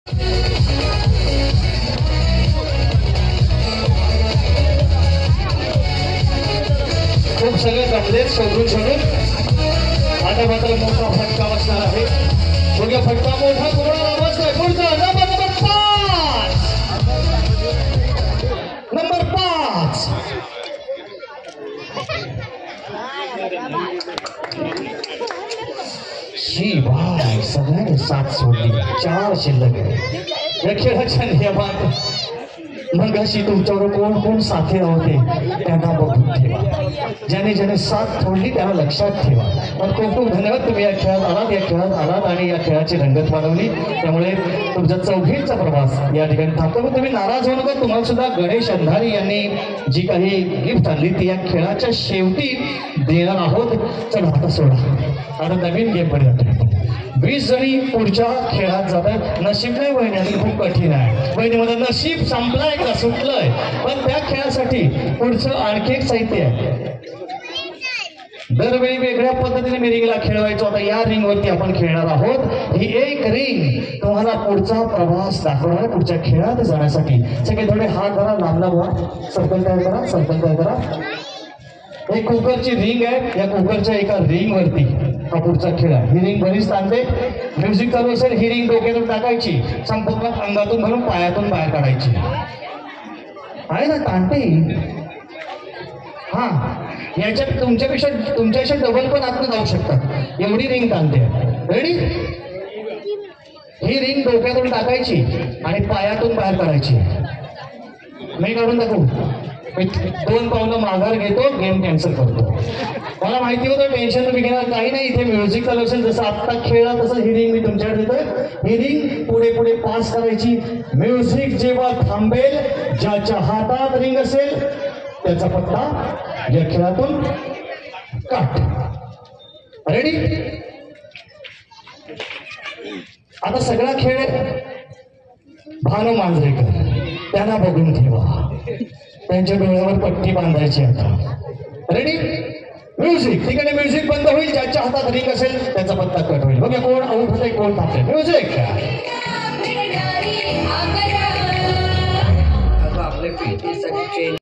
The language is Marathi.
खूप सगळे जमले शोधून आता मात्र मोठा फटका बसणार आहे। बघूया फटका मोठा कोणाला बसलाय। पुढचा नंबर 5 शी भाई सगळ्यांनी साथ सोडली। 4 शिल्लक आहे या खेळाच्या नियमात। मग अशी तुमच्यावर कोण कोण साथी होते त्यांना बघून ठेवा। ज्याने साथ सोडली त्यांना लक्षात ठेवा। पण खूप खूप धन्यवाद, तुम्ही या खेळात आलात आणि या खेळाची रंगत वाढवली। त्यामुळे तुमचा चौघींचा प्रवास या ठिकाणी थांबतो। पण तुम्ही नाराज होऊ नका, तुम्हाला सुद्धा गणेश अंधारी यांनी जी काही गिफ्ट आणली ती या खेळाच्या शेवटी देणार आहोत। चला आता सोडा, आता नवीन गेम मध्ये जातो। 20 जणी पुढच्या खेळात जातात। नशीब नाही वहिनी, आणि खूप कठीण आहे वहिनी, माझं नशीब संपलंय का सुटलंय। पण त्या खेळासाठी पुढचं आणखी एक साहित्य आहे। दरवेळी वेगळ्या पद्धतीने मी रिंगला खेळवायचो, आता या रिंग वरती आपण खेळणार आहोत। ही एक रिंग तुम्हाला पुढचा प्रवास दाखवणार आहे पुढच्या खेळात जाण्यासाठी। सगळे थोडे हात धरा, लांब व्हा, सर्कल तयार करा। एक कुकरची रिंग आहे, या कुकरच्या एका रिंग वरती हा पुढचा खेळ आहे। ही रिंग बरीच ताणते, म्युझिक चालू असेल ही रिंग डोक्यातून टाकायची, संपूर्ण अंगातून भरून पायातून बाहेर काढायची। आहे ना, ताणते। हा, याच्यात तुमच्यापेक्षा डबल पण आतून जाऊ शकतात, एवढी रिंग ताणते। रेडी? ही रिंग डोक्यातून टाकायची आणि पायातून बाहेर काढायची। मी काढून दाखवू? 2 पावलं माघार घेतो, गेम कॅन्सल करतो। मला माहिती होतं टेन्शन तुम्ही घेणार काही नाही। इथे म्युझिक चालू असेल, जसं आत्ता खेळला तसं ही रिंग मी तुमच्याकडे देतोय। ही रिंग पुढे पास करायची। म्युझिक जेव्हा थांबेल, ज्याच्या हातात रिंग असेल त्याचा पत्ता या खेळातून काट। रेडी? आता सगळा खेळ भानू मांजरेकर, त्यांना बघून ठेवा, त्यांच्या डोळ्यावर पट्टी बांधायची। आता रेडी? म्युझिक, ठिकाणी म्युझिक बंद होईल, ज्याच्या हातात रिंग असेल त्याचा पत्ता कट होईल। बघा कोण आऊट होतंय कोण थांबतंय। म्युझिक। आपले